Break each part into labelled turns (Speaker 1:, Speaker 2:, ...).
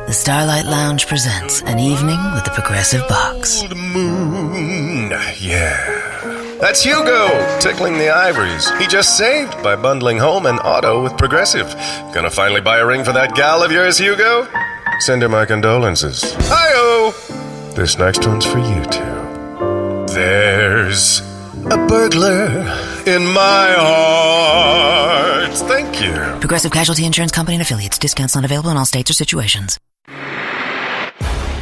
Speaker 1: The Starlight Lounge presents An Evening with the Progressive Box.
Speaker 2: Old moon, yeah. That's Hugo, tickling the ivories. He just saved by bundling home and auto with Progressive. Gonna finally buy a ring for that gal of yours, Hugo? Send her my condolences. Hi-oh! This next one's for you two. There's a burglar in my heart. Thank you.
Speaker 1: Progressive Casualty Insurance Company and Affiliates. Discounts not available in all states or situations.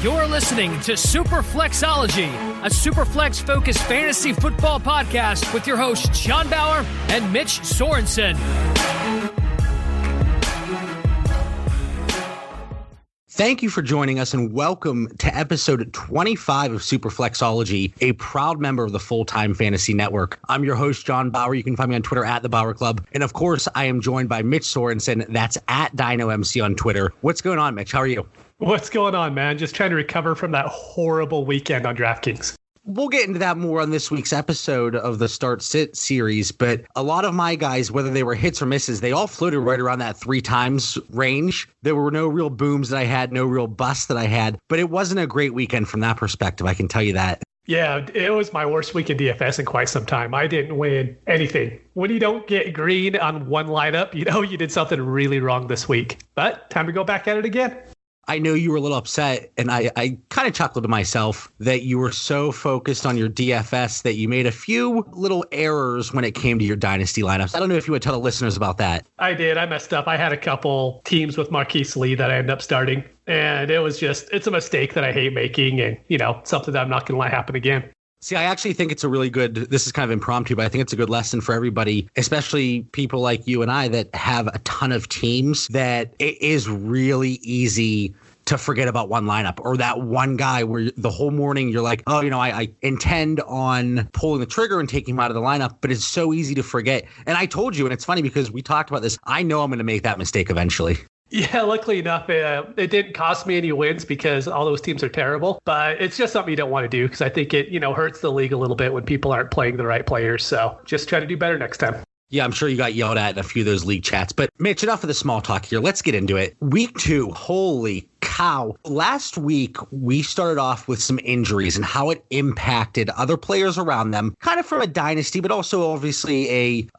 Speaker 3: You're listening to Superflexology, a Superflex-focused fantasy football podcast with your hosts John Bauer and Mitch Sorensen.
Speaker 4: Thank you for joining us and welcome to episode 25 of Superflexology, a proud member of the Full-Time Fantasy Network. I'm your host, John Bauer. You can find me on Twitter at The Bauer Club. And of course, I am joined by Mitch Sorensen. That's at DinoMC on Twitter. What's going on, Mitch? How are you?
Speaker 5: What's going on, man? Just trying to recover from that horrible weekend on DraftKings.
Speaker 4: We'll get into that more on this week's episode of the Start Sit series, but a lot of my guys, whether they were hits or misses, they all floated right around that 3 times range. There were no real booms that I had, no real busts that I had, but it wasn't a great weekend from that perspective, I can tell you that.
Speaker 5: Yeah, it was my worst week in DFS in quite some time. I didn't win anything. When you don't get green on one lineup, you know you did something really wrong this week. But time to go back at it again.
Speaker 4: I know you were a little upset, and I kind of chuckled to myself that you were so focused on your DFS that you made a few little errors when it came to your dynasty lineups. I don't know if you would tell the listeners about that.
Speaker 5: I did. I messed up. I had a couple teams with Marquise Lee that I ended up starting, and it's a mistake that I hate making, and, something that I'm not going to let happen again.
Speaker 4: See, I actually think it's a really good, this is kind of impromptu, but I think it's a good lesson for everybody, especially people like you and I that have a ton of teams, that it is really easy to forget about one lineup or that one guy where the whole morning you're like, oh, I intend on pulling the trigger and taking him out of the lineup, but it's so easy to forget. And I told you, and it's funny because we talked about this, I know I'm going to make that mistake eventually.
Speaker 5: Yeah, luckily enough, it didn't cost me any wins because all those teams are terrible. But it's just something you don't want to do because I think it, hurts the league a little bit when people aren't playing the right players. So just try to do better next time.
Speaker 4: Yeah, I'm sure you got yelled at in a few of those league chats. But Mitch, enough of the small talk here. Let's get into it. Week 2, holy cow. Last week, we started off with some injuries and how it impacted other players around them, kind of from a dynasty, but also obviously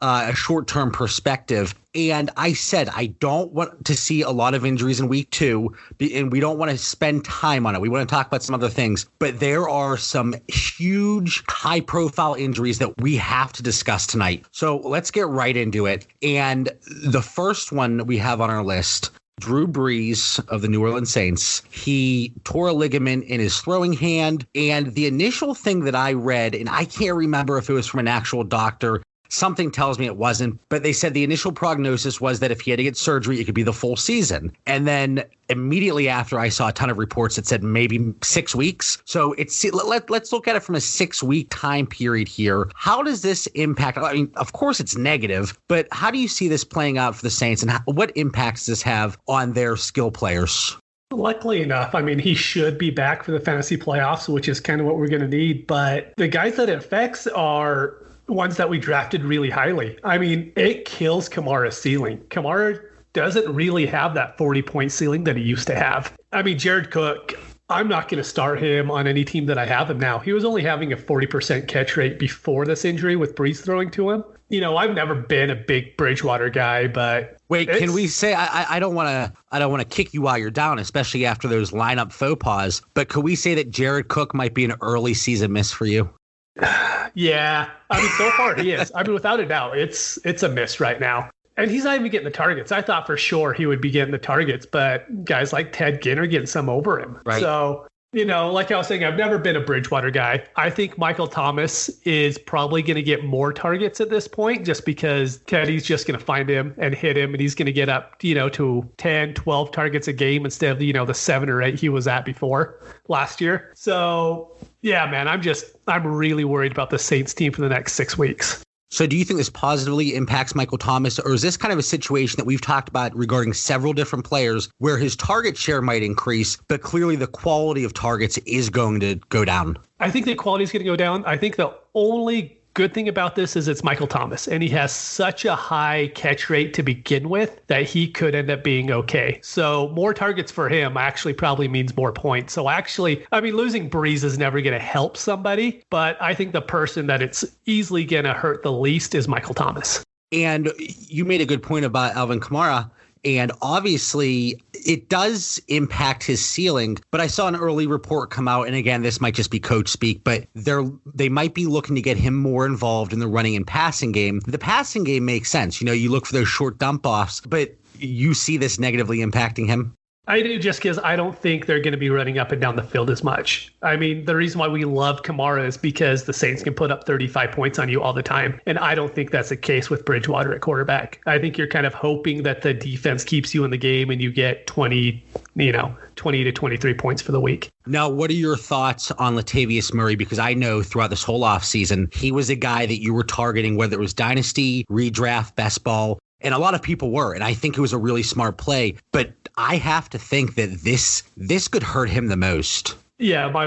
Speaker 4: a short-term perspective. And I said, I don't want to see a lot of injuries in week 2, and we don't want to spend time on it. We want to talk about some other things, but there are some huge high-profile injuries that we have to discuss tonight. So let's get right into it. And the first one we have on our list, Drew Brees of the New Orleans Saints. He tore a ligament in his throwing hand. And the initial thing that I read, and I can't remember if it was from an actual doctor, something tells me it wasn't, but they said the initial prognosis was that if he had to get surgery, it could be the full season. And then immediately after, I saw a ton of reports that said maybe 6 weeks. So let's look at it from a 6-week time period here. How does this impact? I mean, of course it's negative, but how do you see this playing out for the Saints, and what impacts does this have on their skill players?
Speaker 5: Luckily enough, he should be back for the fantasy playoffs, which is kind of what we're going to need. But the guys that it affects are ones that we drafted really highly. It kills Kamara's ceiling. Kamara doesn't really have that 40-point ceiling that he used to have. Jared Cook, I'm not going to start him on any team that I have him now. He was only having a 40% catch rate before this injury with Brees throwing to him. I've never been a big Bridgewater guy, but
Speaker 4: wait, can we say I don't want to kick you while you're down, especially after those lineup faux pas, but could we say that Jared Cook might be an early season miss for you?
Speaker 5: Yeah, so far he is. Without a doubt, it's a miss right now. And he's not even getting the targets. I thought for sure he would be getting the targets, but guys like Ted Ginn are getting some over him.
Speaker 4: Right.
Speaker 5: So, like I was saying, I've never been a Bridgewater guy. I think Michael Thomas is probably going to get more targets at this point just because Teddy's just going to find him and hit him, and he's going to get up, to 10, 12 targets a game instead of, the 7 or 8 he was at before last year. So, yeah, man, I'm really worried about the Saints team for the next 6 weeks.
Speaker 4: So do you think this positively impacts Michael Thomas, or is this kind of a situation that we've talked about regarding several different players where his target share might increase, but clearly the quality of targets is going to go down?
Speaker 5: I think the quality is going to go down. I think the only good thing about this is it's Michael Thomas, and he has such a high catch rate to begin with that he could end up being okay. So more targets for him actually probably means more points. So actually, I mean, losing Breeze is never going to help somebody, but I think the person that it's easily going to hurt the least is Michael Thomas.
Speaker 4: And you made a good point about Alvin Kamara. And obviously, it does impact his ceiling. But I saw an early report come out. And again, this might just be coach speak, but they might be looking to get him more involved in the running and passing game. The passing game makes sense. You look for those short dump offs, but you see this negatively impacting him?
Speaker 5: I do, just because I don't think they're going to be running up and down the field as much. I mean, the reason why we love Kamara is because the Saints can put up 35 points on you all the time. And I don't think that's the case with Bridgewater at quarterback. I think you're kind of hoping that the defense keeps you in the game and you get 20 to 23 points for the week.
Speaker 4: Now, what are your thoughts on Latavius Murray? Because I know throughout this whole offseason, he was a guy that you were targeting, whether it was Dynasty, Redraft, Best Ball. And a lot of people were, and I think it was a really smart play. But I have to think that this could hurt him the most.
Speaker 5: Yeah, my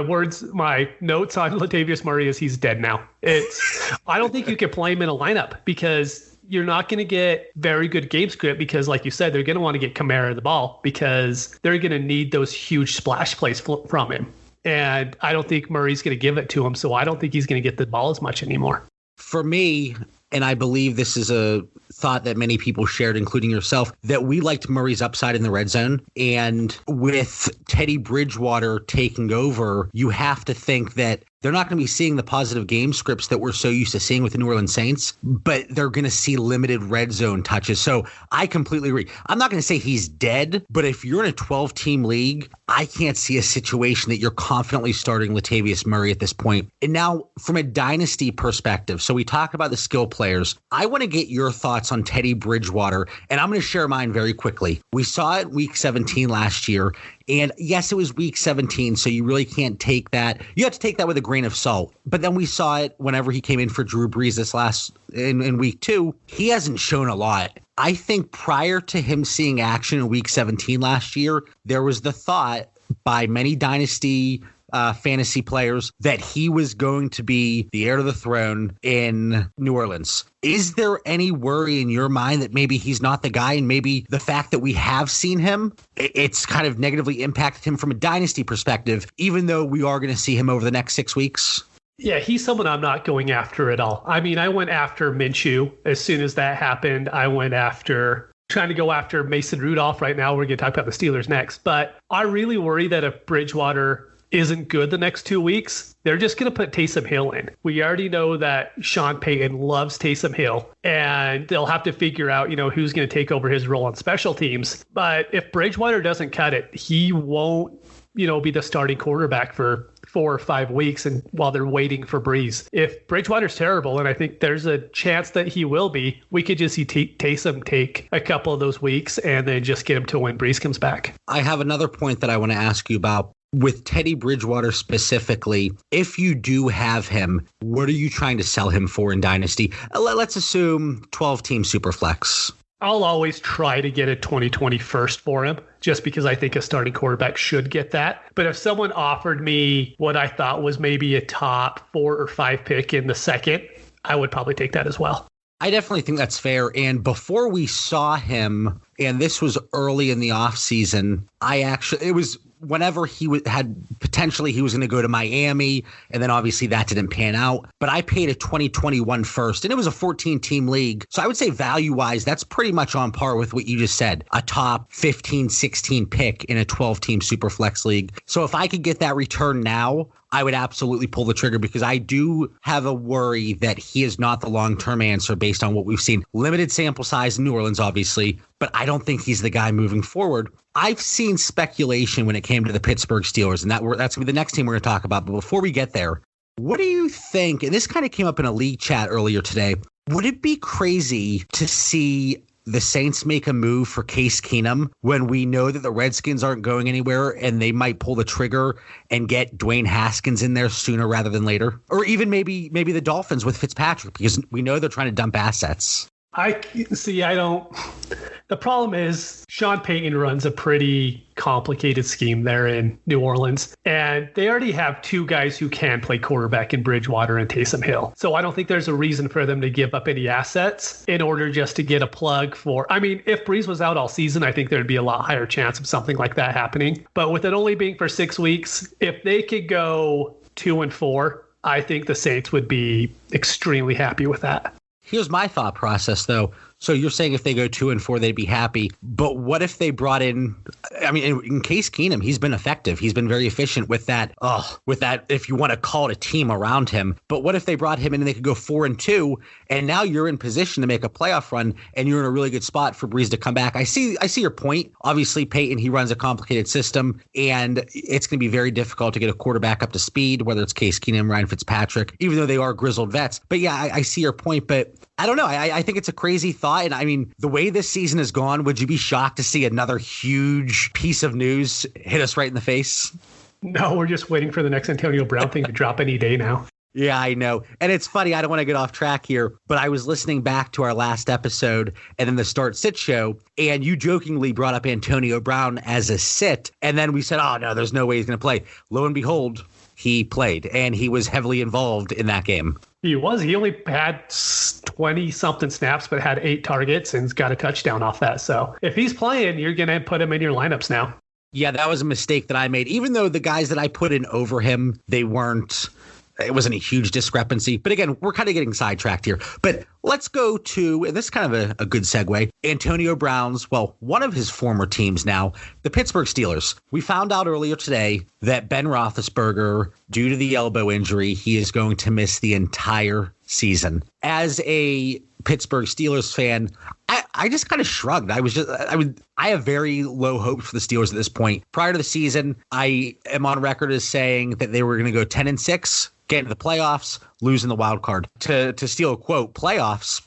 Speaker 5: notes on Latavius Murray is he's dead now. I don't think you can play him in a lineup because you're not going to get very good game script because, like you said, they're going to want to get Kamara the ball because they're going to need those huge splash plays from him. And I don't think Murray's going to give it to him, so I don't think he's going to get the ball as much anymore.
Speaker 4: For me, and I believe this is a thought that many people shared, including yourself, that we liked Murray's upside in the red zone. And with Teddy Bridgewater taking over, you have to think that they're not going to be seeing the positive game scripts that we're so used to seeing with the New Orleans Saints, but they're going to see limited red zone touches. So I completely agree. I'm not going to say he's dead, but if you're in a 12-team league, I can't see a situation that you're confidently starting Latavius Murray at this point. And now from a dynasty perspective, so we talk about the skill players. I want to get your thoughts on Teddy Bridgewater, and I'm going to share mine very quickly. We saw it week 17 last year. And yes, it was week 17, so you really can't take that. You have to take that with a grain of salt. But then we saw it whenever he came in for Drew Brees in week 2. He hasn't shown a lot. I think prior to him seeing action in week 17 last year, there was the thought by many dynasty fantasy players that he was going to be the heir to the throne in New Orleans. Is there any worry in your mind that maybe he's not the guy, and maybe the fact that we have seen him, it's kind of negatively impacted him from a dynasty perspective, even though we are going to see him over the next 6 weeks?
Speaker 5: Yeah, he's someone I'm not going after at all. I mean, I went after Minshew as soon as that happened. I went after trying to go after Mason Rudolph right now. We're going to talk about the Steelers next. But I really worry that if Bridgewater isn't good the next 2 weeks, they're just going to put Taysom Hill in. We already know that Sean Payton loves Taysom Hill, and they'll have to figure out, who's going to take over his role on special teams. But if Bridgewater doesn't cut it, he won't, be the starting quarterback for 4 or 5 weeks and while they're waiting for Breeze. If Bridgewater's terrible, and I think there's a chance that he will be, we could just see Taysom take a couple of those weeks and then just get him to when Breeze comes back.
Speaker 4: I have another point that I want to ask you about. With Teddy Bridgewater specifically, if you do have him, what are you trying to sell him for in Dynasty? Let's assume 12-team Superflex.
Speaker 5: I'll always try to get a 2020 first for him, just because I think a starting quarterback should get that. But if someone offered me what I thought was maybe a top 4 or 5 pick in the second, I would probably take that as well.
Speaker 4: I definitely think that's fair. And before we saw him, and this was early in the offseason, it was whenever he had potentially he was going to go to Miami, and then obviously that didn't pan out. But I paid a 2021 first, and it was a 14-team league. So I would say value-wise, that's pretty much on par with what you just said, a top 15, 16 pick in a 12-team Superflex league. So if I could get that return now, I would absolutely pull the trigger, because I do have a worry that he is not the long-term answer based on what we've seen. Limited sample size in New Orleans, obviously, but I don't think he's the guy moving forward. I've seen speculation when it came to the Pittsburgh Steelers, and that's going to be the next team we're going to talk about. But before we get there, what do you think? And this kind of came up in a league chat earlier today. Would it be crazy to see the Saints make a move for Case Keenum when we know that the Redskins aren't going anywhere and they might pull the trigger and get Dwayne Haskins in there sooner rather than later? Or even maybe the Dolphins with Fitzpatrick, because we know they're trying to dump assets.
Speaker 5: I see. I don't. The problem is Sean Payton runs a pretty complicated scheme there in New Orleans, and they already have two guys who can play quarterback in Bridgewater and Taysom Hill. So I don't think there's a reason for them to give up any assets in order just to get a plug for. I mean, if Breeze was out all season, I think there'd be a lot higher chance of something like that happening. But with it only being for 6 weeks, if they could go 2-4, I think the Saints would be extremely happy with that.
Speaker 4: Here's my thought process, though. So you're saying if they go 2-4, they'd be happy. But what if they brought in, I mean, in Case Keenum, he's been effective. He's been very efficient with that, if you want to call it a team around him. But what if they brought him in and they could go 4-2, and now you're in position to make a playoff run, and you're in a really good spot for Breeze to come back? I see your point. Obviously, Peyton, he runs a complicated system, and it's going to be very difficult to get a quarterback up to speed, whether it's Case Keenum, Ryan Fitzpatrick, even though they are grizzled vets. But yeah, I see your point, but I don't know. I think it's a crazy thought. And I mean, the way this season has gone, would you be shocked to see another huge piece of news hit us right in the face?
Speaker 5: No, we're just waiting for the next Antonio Brown thing to drop any day now.
Speaker 4: Yeah, I know. And it's funny. I don't want to get off track here, but I was listening back to our last episode and then the Start Sit show, and you jokingly brought up Antonio Brown as a sit. And then we said, oh, no, there's no way he's going to play. Lo and behold, he played, and he was heavily involved in that game.
Speaker 5: He was. He only had 20-something snaps, but had 8 targets and got a touchdown off that. So if he's playing, you're going to put him in your lineups now.
Speaker 4: Yeah, that was a mistake that I made. Even though the guys that I put in over him, it wasn't a huge discrepancy. But again, we're kind of getting sidetracked here. But let's go to, and this is kind of a good segue, Antonio Brown's, well, one of his former teams now, the Pittsburgh Steelers. We found out earlier today that Ben Roethlisberger, due to the elbow injury, he is going to miss the entire season. As a Pittsburgh Steelers fan, I just kind of shrugged. I have very low hopes for the Steelers at this point. Prior to the season, I am on record as saying that they were going to go 10-6, get into the playoffs, lose in the wild card. To steal a quote, playoffs,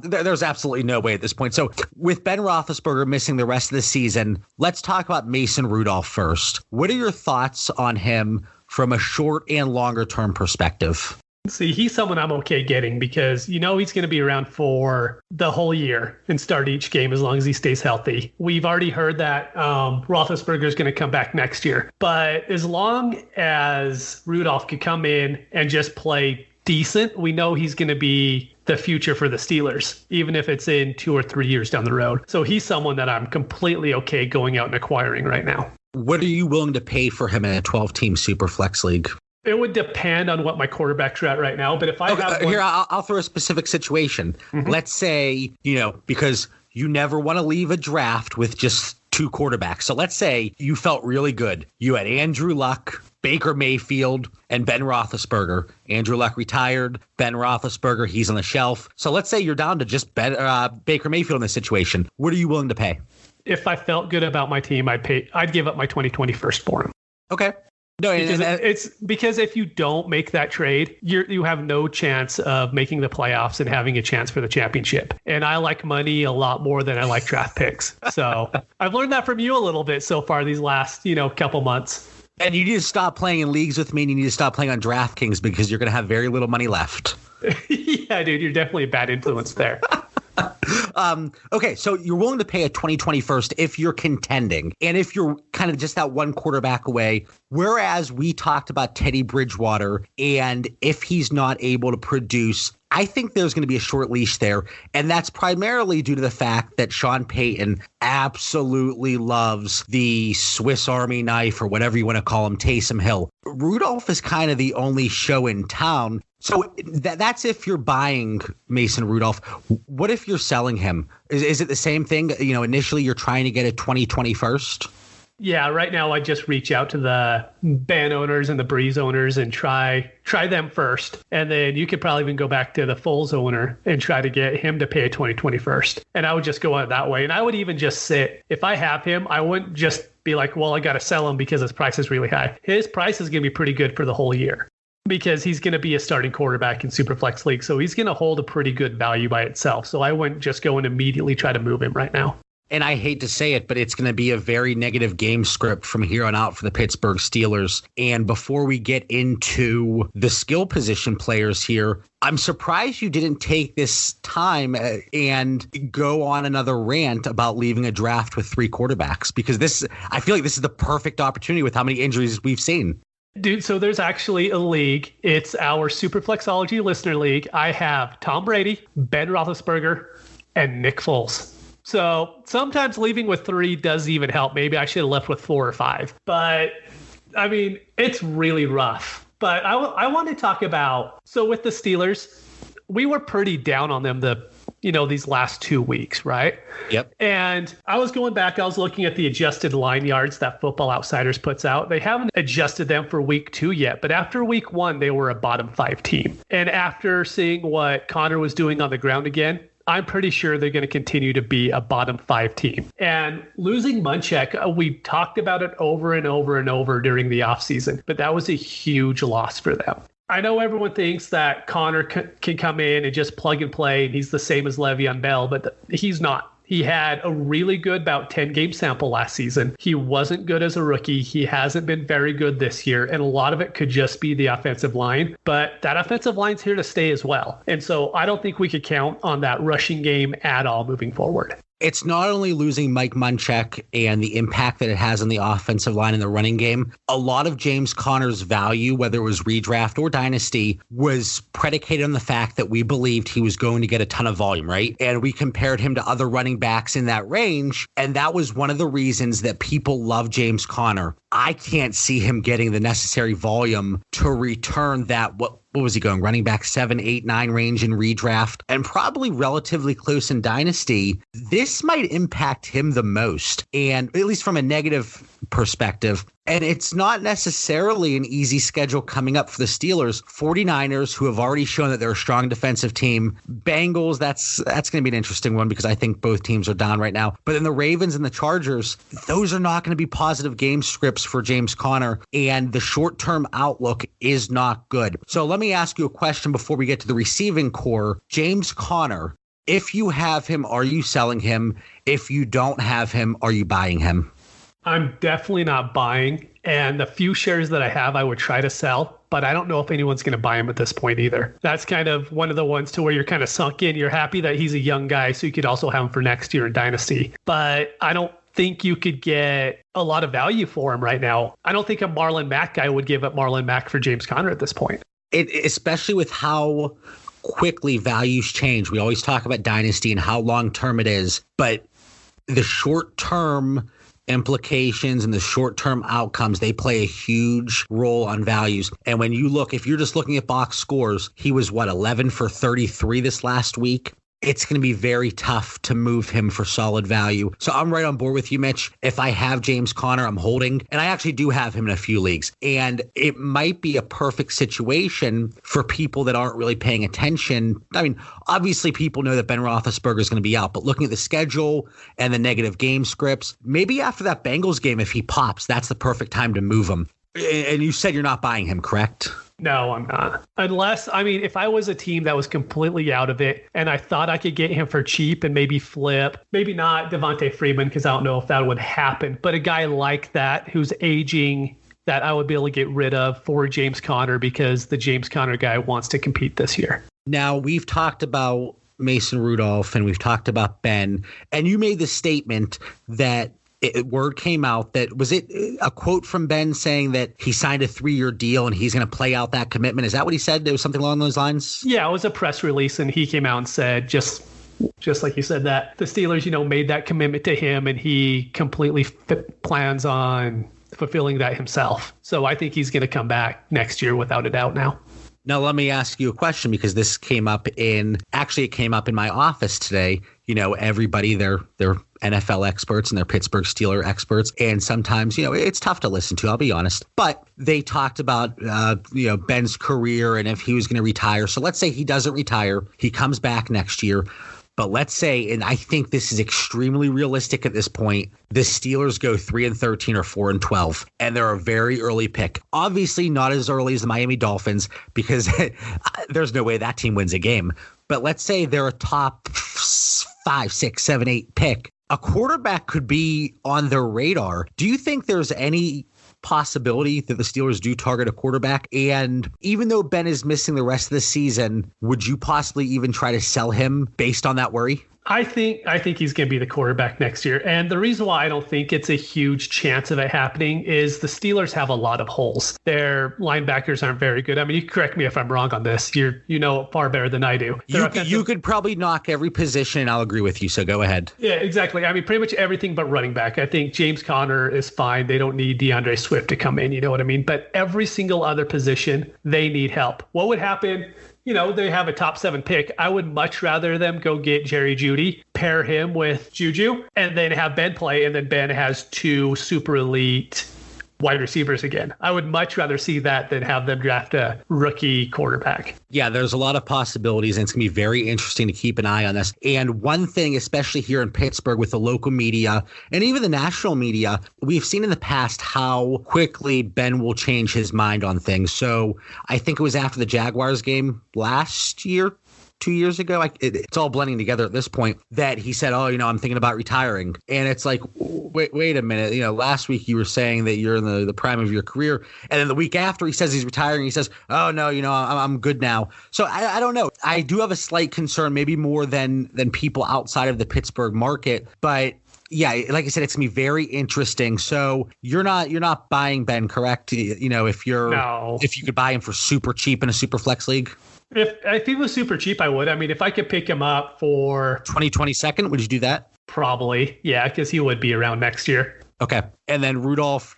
Speaker 4: there's absolutely no way at this point. So with Ben Roethlisberger missing the rest of the season, let's talk about Mason Rudolph first. What are your thoughts on him from a short and longer term perspective?
Speaker 5: See, he's someone I'm okay getting because he's going to be around for the whole year and start each game as long as he stays healthy. We've already heard that Roethlisberger is going to come back next year. But as long as Rudolph could come in and just play decent, we know he's going to be the future for the Steelers, even if it's in 2 or 3 years down the road. So he's someone that I'm completely okay going out and acquiring right now.
Speaker 4: What are you willing to pay for him in a 12-team Superflex league?
Speaker 5: It would depend on what my quarterbacks are at right now. But if I have one...
Speaker 4: Here, I'll throw a specific situation. Mm-hmm. Let's say, because you never want to leave a draft with just 2 quarterbacks. So let's say you felt really good. You had Andrew Luck, Baker Mayfield, and Ben Roethlisberger. Andrew Luck retired. Ben Roethlisberger, he's on the shelf. So let's say you're down to just Baker Mayfield in this situation. What are you willing to pay?
Speaker 5: If I felt good about my team, I'd give up my 2020 first for him.
Speaker 4: Okay. No,
Speaker 5: because if you don't make that trade, you have no chance of making the playoffs and having a chance for the championship. And I like money a lot more than I like draft picks. So I've learned that from you a little bit so far these last, couple months.
Speaker 4: And you need to stop playing in leagues with me, and you need to stop playing on DraftKings because you're going to have very little money left.
Speaker 5: Yeah, dude, you're definitely a bad influence there.
Speaker 4: Okay, so you're willing to pay a 2020 first if you're contending and if you're kind of just that one quarterback away. Whereas we talked about Teddy Bridgewater, and if he's not able to produce, I think there's going to be a short leash there. And that's primarily due to the fact that Sean Payton absolutely loves the Swiss Army knife, or whatever you want to call him, Taysom Hill. Rudolph is kind of the only show in town. So that's if you're buying Mason Rudolph. What if you're selling him? Is it the same thing? Initially you're trying to get a 2020 first?
Speaker 5: Yeah, right now I just reach out to the Ben owners and the Breeze owners and try them first. And then you could probably even go back to the Foles owner and try to get him to pay a 2020 first. And I would just go out that way. And I would even just sit. If I have him, I wouldn't just be like, well, I got to sell him because his price is really high. His price is going to be pretty good for the whole year, because he's going to be a starting quarterback in Superflex League. So he's going to hold a pretty good value by itself. So I wouldn't just go and immediately try to move him right now.
Speaker 4: And I hate to say it, but it's going to be a very negative game script from here on out for the Pittsburgh Steelers. And before we get into the skill position players here, I'm surprised you didn't take this time and go on another rant about leaving a draft with 3 quarterbacks, because I feel like this is the perfect opportunity with how many injuries we've seen.
Speaker 5: Dude, so there's actually a league. It's our Superflexology Listener League. I have Tom Brady, Ben Roethlisberger, and Nick Foles. So sometimes leaving with 3 does even help. Maybe I should have left with 4 or 5. But, I mean, it's really rough. But I want to talk about, so with the Steelers, we were pretty down on them these last 2 weeks, right?
Speaker 4: Yep.
Speaker 5: And I was going back, I was looking at the adjusted line yards that Football Outsiders puts out. They haven't adjusted them for week 2 yet, but after week 1, they were a bottom 5 team. And after seeing what Connor was doing on the ground again, I'm pretty sure they're going to continue to be a bottom 5 team. And losing Munchak, we talked about it over and over and over during the offseason, but that was a huge loss for them. I know everyone thinks that Connor can come in and just plug and play, and he's the same as Le'Veon Bell, but he's not. He had a really good about 10-game sample last season. He wasn't good as a rookie. He hasn't been very good this year, and a lot of it could just be the offensive line. But that offensive line's here to stay as well. And so I don't think we could count on that rushing game at all moving forward.
Speaker 4: It's not only losing Mike Munchak and the impact that it has on the offensive line and the running game. A lot of James Conner's value, whether it was redraft or dynasty, was predicated on the fact that we believed he was going to get a ton of volume, right? And we compared him to other running backs in that range. And that was one of the reasons that people love James Conner. I can't see him getting the necessary volume to return that. What was he going? Running back 7, 8, 9 range in redraft, and probably relatively close in dynasty. This might impact him the most, and at least from a negative perspective. And it's not necessarily an easy schedule coming up for the Steelers. 49ers, who have already shown that they're a strong defensive team. Bengals, that's going to be an interesting one because I think both teams are down right now. But then the Ravens and the Chargers, those are not going to be positive game scripts for James Conner. And the short-term outlook is not good. So let me ask you a question before we get to the receiving core. James Conner, if you have him, are you selling him? If you don't have him, are you buying him?
Speaker 5: I'm definitely not buying. And the few shares that I have, I would try to sell, but I don't know if anyone's going to buy him at this point either. That's kind of one of the ones to where you're kind of sunk in. You're happy that he's a young guy, so you could also have him for next year in Dynasty. But I don't think you could get a lot of value for him right now. I don't think a Marlon Mack guy would give up Marlon Mack for James Conner at this point.
Speaker 4: Especially with how quickly values change. We always talk about Dynasty and how long-term it is, but the short-term implications and the short-term outcomes, they play a huge role on values. And when you look, if you're just looking at box scores, he was 11 for 33 this last week. It's going to be very tough to move him for solid value. So I'm right on board with you, Mitch. If I have James Conner, I'm holding. And I actually do have him in a few leagues. And it might be a perfect situation for people that aren't really paying attention. I mean, obviously people know that Ben Roethlisberger is going to be out, but looking at the schedule and the negative game scripts, maybe after that Bengals game, if he pops, that's the perfect time to move him. And you said you're not buying him, correct?
Speaker 5: No, I'm not. Unless, if I was a team that was completely out of it and I thought I could get him for cheap and maybe flip, maybe not Devontae Freeman, because I don't know if that would happen, but a guy like that who's aging that I would be able to get rid of for James Conner because the James Conner guy wants to compete this year.
Speaker 4: Now, we've talked about Mason Rudolph and we've talked about Ben, and you made the statement that word came out that, was it a quote from Ben saying that he signed a 3-year deal and he's going to play out that commitment? Is that what he said? There was something along those lines?
Speaker 5: Yeah, it was a press release and he came out and said, just like you said, that the Steelers, made that commitment to him and he completely plans on fulfilling that himself. So I think he's going to come back next year without a doubt now.
Speaker 4: Now, let me ask you a question, because this came up it came up in my office today. Everybody, they're NFL experts and they're Pittsburgh Steelers experts. And sometimes, it's tough to listen to, I'll be honest. But they talked about, Ben's career and if he was going to retire. So let's say he doesn't retire. He comes back next year. But let's say, and I think this is extremely realistic at this point, the Steelers go 3-13 or 4-12, and they're a very early pick. Obviously not as early as the Miami Dolphins, because there's no way that team wins a game. But let's say they're a top 5, 6, 7, 8 pick. a quarterback could be on their radar. Do you think there's any possibility that the Steelers do target a quarterback? And even though Ben is missing the rest of the season, would you possibly even try to sell him based on that worry?
Speaker 5: I think he's going to be the quarterback next year. And the reason why I don't think it's a huge chance of it happening is the Steelers have a lot of holes. Their linebackers aren't very good. I mean, you correct me if I'm wrong on this. You know it far better than I do.
Speaker 4: You could probably knock every position, and I'll agree with you. So go ahead.
Speaker 5: Yeah, exactly. I mean, pretty much everything but running back. I think James Conner is fine. They don't need DeAndre Swift to come in. You know what I mean? But every single other position, they need help. What would happen? You know, they have a top 7 pick. I would much rather them go get Jerry Jeudy, pair him with Juju, and then have Ben play, and then Ben has 2 super elite wide receivers again. I would much rather see that than have them draft a rookie quarterback.
Speaker 4: Yeah, there's a lot of possibilities, and it's going to be very interesting to keep an eye on this. And one thing, especially here in Pittsburgh with the local media and even the national media, we've seen in the past how quickly Ben will change his mind on things. So I think it was after the Jaguars game last year, 2 years ago, it's all blending together at this point, that he said, I'm thinking about retiring. And it's like, wait a minute. Last week you were saying that you're in the prime of your career. And then the week after he says he's retiring, he says, oh, no, I'm good now. So I don't know. I do have a slight concern, maybe more than people outside of the Pittsburgh market. But yeah, like I said, it's gonna be very interesting. So you're not buying Ben, correct? If you could buy him for super cheap in a super flex league.
Speaker 5: If he was super cheap, I would. I mean, if I could pick him up for
Speaker 4: 2022nd, would you do that?
Speaker 5: Probably, yeah, because he would be around next year.
Speaker 4: Okay, and then Rudolph,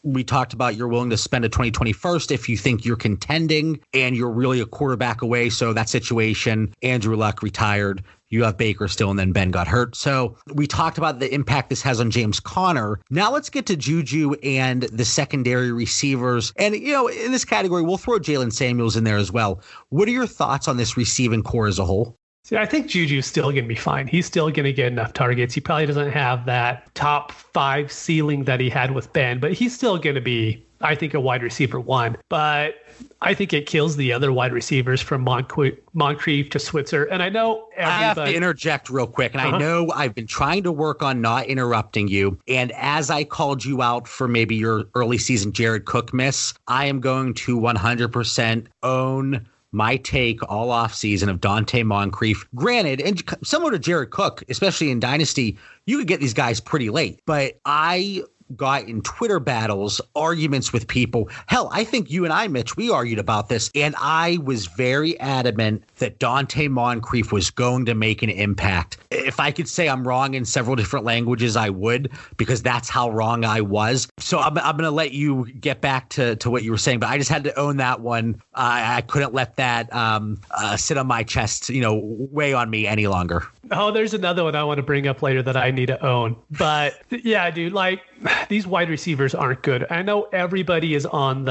Speaker 4: we talked about you're willing to spend a 2021st if you think you're contending and you're really a quarterback away. So that situation, Andrew Luck retired. You have Baker still, and then Ben got hurt. So we talked about the impact this has on James Conner. Now let's get to Juju and the secondary receivers. And, in this category, we'll throw Jalen Samuels in there as well. What are your thoughts on this receiving core as a whole?
Speaker 5: See, I think Juju's still going to be fine. He's still going to get enough targets. He probably doesn't have that top 5 ceiling that he had with Ben, but he's still going to be, I think, a wide receiver 1. But I think it kills the other wide receivers from Moncrief to Switzer. And I know
Speaker 4: I have to interject real quick. And I know I've been trying to work on not interrupting you. And as I called you out for maybe your early season Jared Cook miss, I am going to 100% own my take all offseason of Dante Moncrief. Granted, and similar to Jared Cook, especially in Dynasty, you could get these guys pretty late. But I got in Twitter battles, arguments with people. Hell, I think you and I, Mitch, we argued about this. And I was very adamant that Dante Moncrief was going to make an impact. If I could say I'm wrong in several different languages, I would, because that's how wrong I was. So I'm going to let you get back to what you were saying, but I just had to own that one. I couldn't let that sit on my chest, weigh on me any longer.
Speaker 5: Oh, there's another one I want to bring up later that I need to own. But yeah, dude, these wide receivers aren't good. I know everybody is on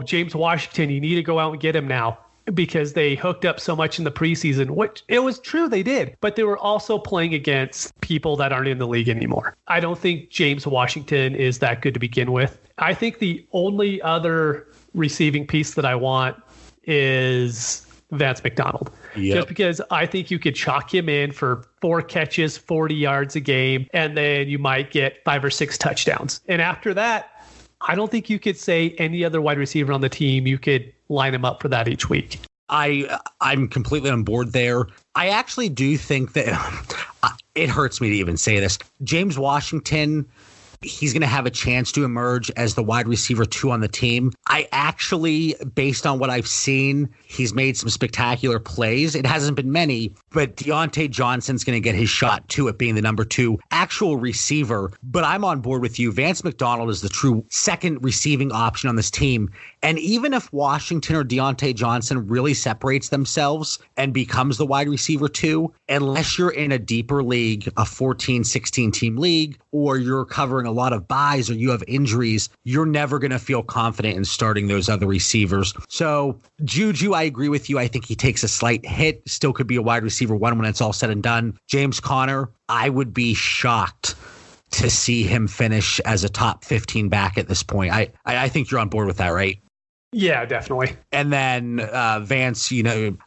Speaker 5: James Washington, you need to go out and get him now because they hooked up so much in the preseason, which it was true they did, but they were also playing against people that aren't in the league anymore. I don't think James Washington is that good to begin with. I think the only other receiving piece that I want is Vance McDonald. Yep. Just because I think you could chalk him in for 4 catches, 40 yards a game, and then you might get 5 or 6 touchdowns. And after that, I don't think you could say any other wide receiver on the team, you could line him up for that each week.
Speaker 4: I'm completely on board there. I actually do think that it hurts me to even say this. James Washington, he's going to have a chance to emerge as the wide receiver 2 on the team. I actually, based on what I've seen, he's made some spectacular plays. It hasn't been many, but Deontay Johnson's going to get his shot too at being the number 2 actual receiver. But I'm on board with you. Vance McDonald is the true second receiving option on this team. And even if Washington or Deontay Johnson really separates themselves and becomes the wide receiver 2, unless you're in a deeper league, a 14, 16 team league, or you're covering a lot of buys or you have injuries, you're never going to feel confident in starting those other receivers. So Juju, I agree with you. I think he takes a slight hit, still could be a wide receiver 1 when it's all said and done. James Conner, I would be shocked to see him finish as a top 15 back at this point. I think you're on board with that, right?
Speaker 5: Yeah, definitely.
Speaker 4: And then Vance,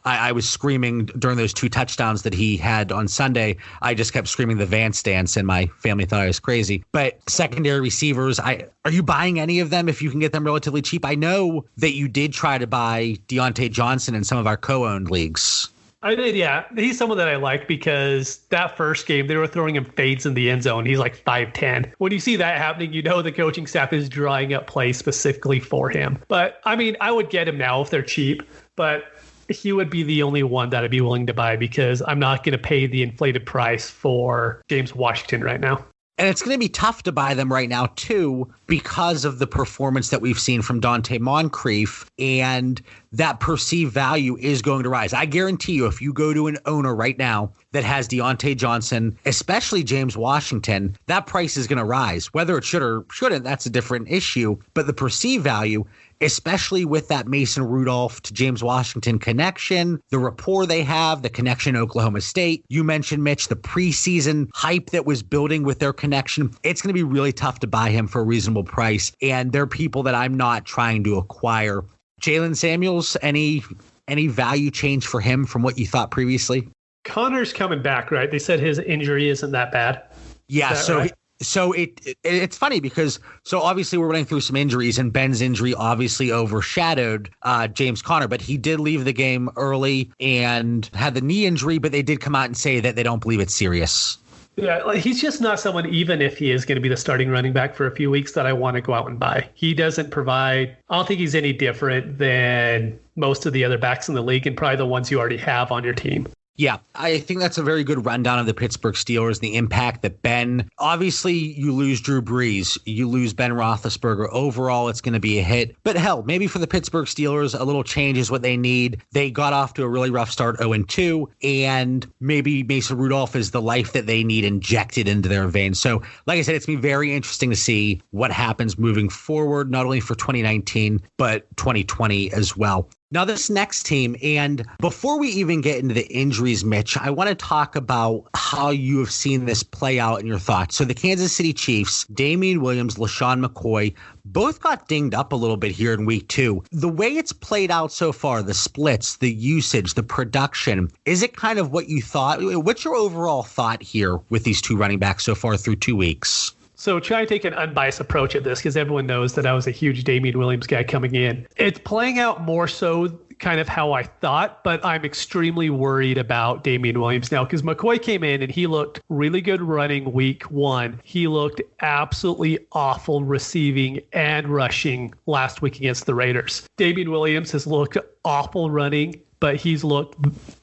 Speaker 4: I was screaming during those 2 touchdowns that he had on Sunday. I just kept screaming the Vance dance, and my family thought I was crazy. But secondary receivers, are you buying any of them if you can get them relatively cheap? I know that you did try to buy Deontay Johnson in some of our co-owned leagues.
Speaker 5: I did, yeah. He's someone that I like because that first game, they were throwing him fades in the end zone. He's like 5'10". When you see that happening, you know the coaching staff is drawing up plays specifically for him. But, I mean, I would get him now if they're cheap, but he would be the only one that I'd be willing to buy because I'm not going to pay the inflated price for James Washington right now.
Speaker 4: And it's going to be tough to buy them right now, too, because of the performance that we've seen from Dante Moncrief, and that perceived value is going to rise. I guarantee you, if you go to an owner right now that has Deontay Johnson, especially James Washington, that price is going to rise. Whether it should or shouldn't, that's a different issue. But the perceived value, especially with that Mason Rudolph to James Washington connection, the rapport they have, the connection to Oklahoma State. You mentioned, Mitch, the preseason hype that was building with their connection. It's going to be really tough to buy him for a reasonable price. And they're people that I'm not trying to acquire. Jalen Samuels, any value change for him from what you thought previously?
Speaker 5: Connor's coming back, right? They said his injury isn't that bad.
Speaker 4: Yeah, so right? So it's funny because obviously we're running through some injuries, and Ben's injury obviously overshadowed James Conner, but he did leave the game early and had the knee injury, but they did come out and say that they don't believe it's serious.
Speaker 5: Yeah, he's just not someone, even if he is going to be the starting running back for a few weeks, that I want to go out and buy. He doesn't provide, I don't think he's any different than most of the other backs in the league and probably the ones you already have on your team.
Speaker 4: Yeah, I think that's a very good rundown of the Pittsburgh Steelers, the impact that Ben, obviously you lose Drew Brees, you lose Ben Roethlisberger. Overall, it's going to be a hit. But hell, maybe for the Pittsburgh Steelers, a little change is what they need. They got off to a really rough start, 0-2, and maybe Mason Rudolph is the life that they need injected into their veins. So, like I said, it's going to be very interesting to see what happens moving forward, not only for 2019, but 2020 as well. Now, this next team, and before we even get into the injuries, Mitch, I want to talk about how you have seen this play out in your thoughts. So the Kansas City Chiefs, Damian Williams, LaShawn McCoy, both got dinged up a little bit here in week 2. The way it's played out so far, the splits, the usage, the production, is it kind of what you thought? What's your overall thought here with these 2 running backs so far through 2 weeks?
Speaker 5: So try to take an unbiased approach at this because everyone knows that I was a huge Damian Williams guy coming in. It's playing out more so kind of how I thought, but I'm extremely worried about Damian Williams now because McCoy came in and he looked really good running week 1. He looked absolutely awful receiving and rushing last week against the Raiders. Damian Williams has looked awful running, but he's looked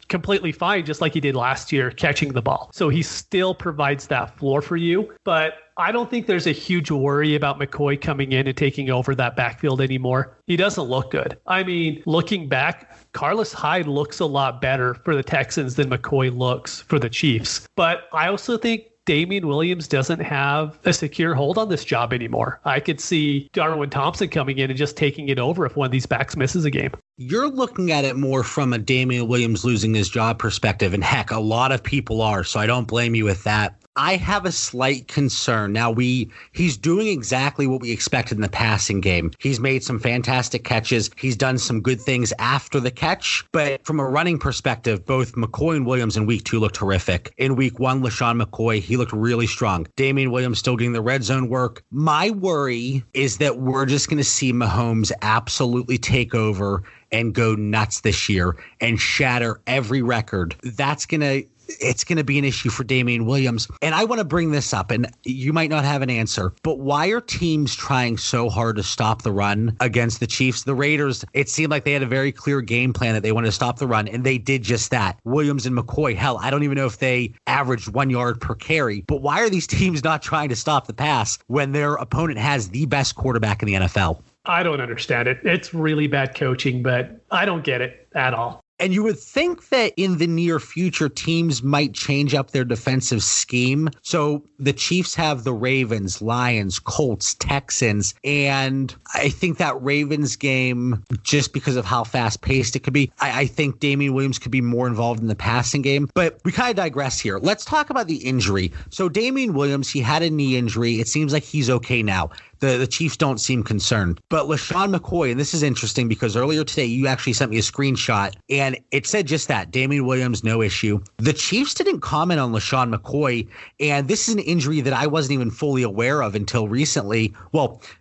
Speaker 5: completely fine, just like he did last year, catching the ball. So he still provides that floor for you, but I don't think there's a huge worry about McCoy coming in and taking over that backfield anymore. He doesn't look good. I mean, looking back, Carlos Hyde looks a lot better for the Texans than McCoy looks for the Chiefs. But I also think Damian Williams doesn't have a secure hold on this job anymore. I could see Darwin Thompson coming in and just taking it over if one of these backs misses a game.
Speaker 4: You're looking at it more from a Damian Williams losing his job perspective, and heck, a lot of people are, so I don't blame you with that. I have a slight concern. Now, he's doing exactly what we expected in the passing game. He's made some fantastic catches. He's done some good things after the catch. But from a running perspective, both McCoy and Williams in week 2 looked horrific. In week 1, LaShawn McCoy, he looked really strong. Damian Williams still getting the red zone work. My worry is that we're just going to see Mahomes absolutely take over and go nuts this year and shatter every record. It's going to be an issue for Damian Williams. And I want to bring this up, and you might not have an answer, but why are teams trying so hard to stop the run against the Chiefs? The Raiders, it seemed like they had a very clear game plan that they wanted to stop the run, and they did just that. Williams and McCoy, hell, I don't even know if they averaged 1 yard per carry, but why are these teams not trying to stop the pass when their opponent has the best quarterback in the NFL?
Speaker 5: I don't understand it. It's really bad coaching, but I don't get it at all.
Speaker 4: And you would think that in the near future, teams might change up their defensive scheme. So the Chiefs have the Ravens, Lions, Colts, Texans. And I think that Ravens game, just because of how fast paced it could be, I think Damian Williams could be more involved in the passing game. But we kind of digress here. Let's talk about the injury. So Damian Williams, he had a knee injury. It seems like he's okay now. The Chiefs don't seem concerned. But LaShawn McCoy, and this is interesting because earlier today you actually sent me a screenshot and it said just that, Damian Williams, no issue. The Chiefs didn't comment on LaShawn McCoy, and this is an injury that I wasn't even fully aware of until recently,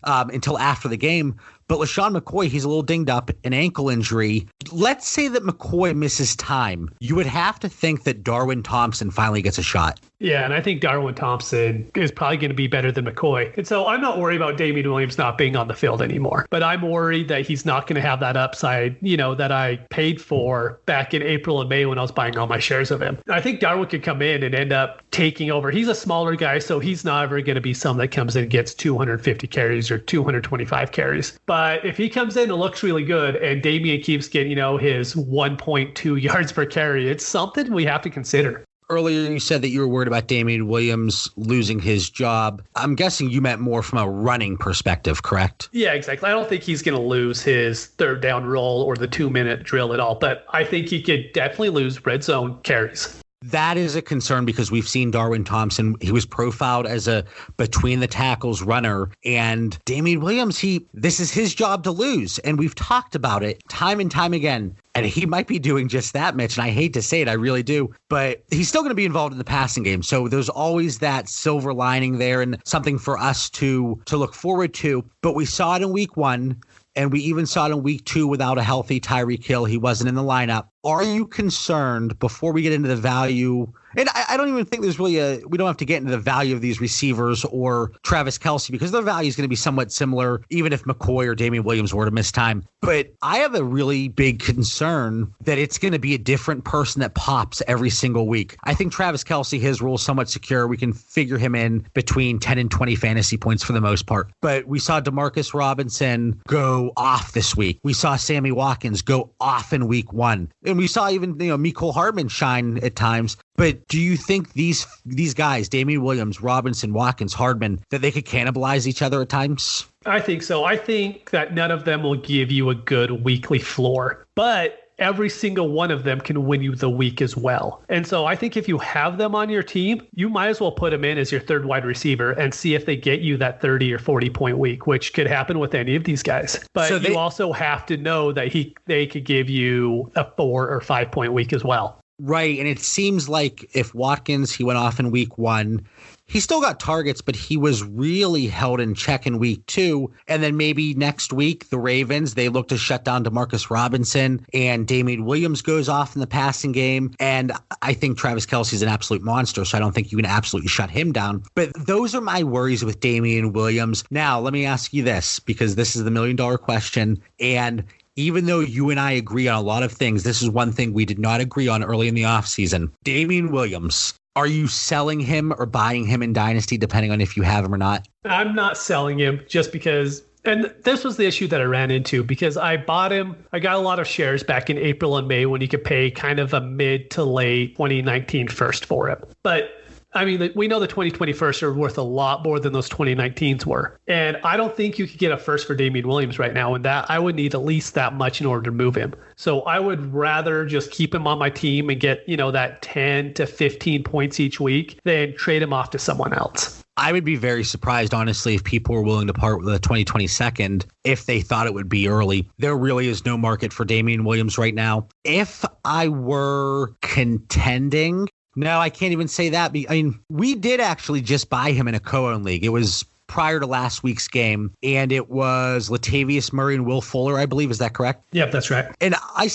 Speaker 4: until after the game. But LaShawn McCoy, he's a little dinged up, an ankle injury. Let's say that McCoy misses time. You would have to think that Darwin Thompson finally gets a shot.
Speaker 5: Yeah, and I think Darwin Thompson is probably going to be better than McCoy. And so I'm not worried about Damian Williams not being on the field anymore. But I'm worried that he's not going to have that upside, that I paid for back in April and May when I was buying all my shares of him. I think Darwin could come in and end up taking over. He's a smaller guy, so he's not ever going to be someone that comes in and gets 250 carries or 225 carries. But if he comes in and looks really good and Damian keeps getting, his 1.2 yards per carry, it's something we have to consider.
Speaker 4: Earlier, you said that you were worried about Damian Williams losing his job. I'm guessing you meant more from a running perspective, correct?
Speaker 5: Yeah, exactly. I don't think he's going to lose his third down roll or the 2-minute drill at all, but I think he could definitely lose red zone carries.
Speaker 4: That is a concern because we've seen Darwin Thompson. He was profiled as a between the tackles runner, and Damian Williams, this is his job to lose. And we've talked about it time and time again. And he might be doing just that, Mitch. And I hate to say it, I really do. But he's still going to be involved in the passing game. So there's always that silver lining there and something for us to look forward to. But we saw it in week 1. And we even saw it in week 2 without a healthy Tyreek Hill. He wasn't in the lineup. Are you concerned, before we get into the value, and I don't even think there's really we don't have to get into the value of these receivers or Travis Kelce because their value is going to be somewhat similar, even if McCoy or Damian Williams were to miss time. But I have a really big concern that it's going to be a different person that pops every single week. I think Travis Kelce, his role is somewhat secure. We can figure him in between 10 and 20 fantasy points for the most part. But we saw Demarcus Robinson go off this week. We saw Sammy Watkins go off in week 1. And we saw even, Mecole Hardman shine at times. But do you think these guys, Damian Williams, Robinson, Watkins, Hardman, that they could cannibalize each other at times?
Speaker 5: I think so. I think that none of them will give you a good weekly floor. But every single one of them can win you the week as well. And so I think if you have them on your team, you might as well put them in as your third wide receiver and see if they get you that 30 or 40 point week, which could happen with any of these guys. But you also have to know that they could give you a 4 or 5 point week as well.
Speaker 4: Right. And it seems like if Watkins, he went off in week 1, he still got targets, but he was really held in check in week 2. And then maybe next week, the Ravens, they look to shut down Demarcus Robinson and Damian Williams goes off in the passing game. And I think Travis Kelce is an absolute monster, so I don't think you can absolutely shut him down. But those are my worries with Damian Williams. Now, let me ask you this, because this is the $1 million question. And even though you and I agree on a lot of things, this is one thing we did not agree on early in the offseason. Damian Williams, are you selling him or buying him in Dynasty, depending on if you have him or not?
Speaker 5: I'm not selling him just because, and this was the issue that I ran into, because I bought him. I got a lot of shares back in April and May when you could pay kind of a mid to late 2019 first for him. But I mean, we know the 2020 firsts are worth a lot more than those 2019s were. And I don't think you could get a first for Damian Williams right now. And that I would need at least that much in order to move him. So I would rather just keep him on my team and get, that 10 to 15 points each week than trade him off to someone else.
Speaker 4: I would be very surprised, honestly, if people were willing to part with a 2022nd if they thought it would be early. There really is no market for Damian Williams right now. If I were contending, no, I can't even say that. I mean, we did actually just buy him in a co-own league. It was prior to last week's game, and it was Latavius Murray and Will Fuller, I believe. Is that correct?
Speaker 5: Yep, that's right.
Speaker 4: And I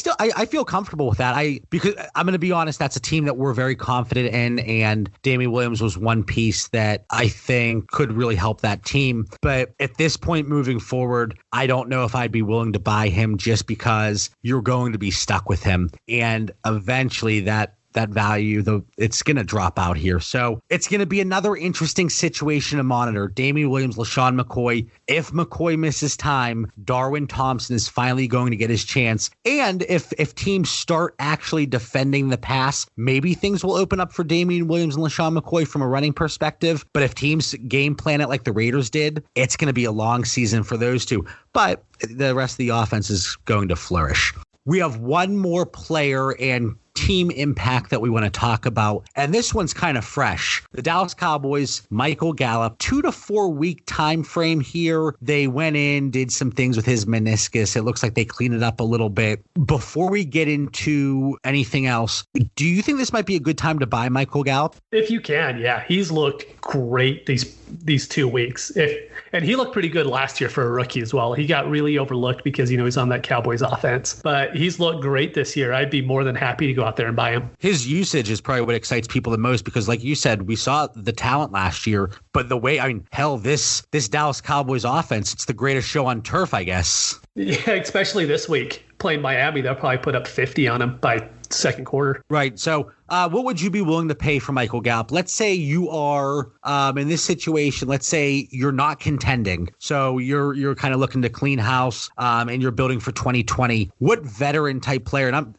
Speaker 4: feel comfortable with that. Because I'm going to be honest, that's a team that we're very confident in, and Damian Williams was one piece that I think could really help that team. But at this point moving forward, I don't know if I'd be willing to buy him just because you're going to be stuck with him. And eventually that that value, though it's going to drop out here. So it's going to be another interesting situation to monitor. Damian Williams, LaShawn McCoy. If McCoy misses time, Darwin Thompson is finally going to get his chance. And if teams start actually defending the pass, maybe things will open up for Damian Williams and LaShawn McCoy from a running perspective. But if teams game plan it like the Raiders did, it's going to be a long season for those two. But the rest of the offense is going to flourish. We have one more player and team impact that we want to talk about, and this one's kind of fresh. The Dallas Cowboys, Michael Gallup, 2 to 4 week time frame here. They went in, did some things with his meniscus. It looks like they cleaned it up a little bit. Before we get into anything else, do you think this might be a good time to buy Michael Gallup?
Speaker 5: If you can, yeah. He's looked great these 2 weeks. And he looked pretty good last year for a rookie as well. He got really overlooked because, he's on that Cowboys offense. But he's looked great this year. I'd be more than happy to go out there and buy him.
Speaker 4: His usage is probably what excites people the most because, like you said, we saw the talent last year. But the way, this Dallas Cowboys offense, it's the greatest show on turf, I guess.
Speaker 5: Yeah, especially this week. Playing Miami, they'll probably put up 50 on him by second quarter.
Speaker 4: Right. So what would you be willing to pay for Michael Gallup? Let's say you are in this situation. Let's say you're not contending. So you're kind of looking to clean house and you're building for 2020. What veteran type player? And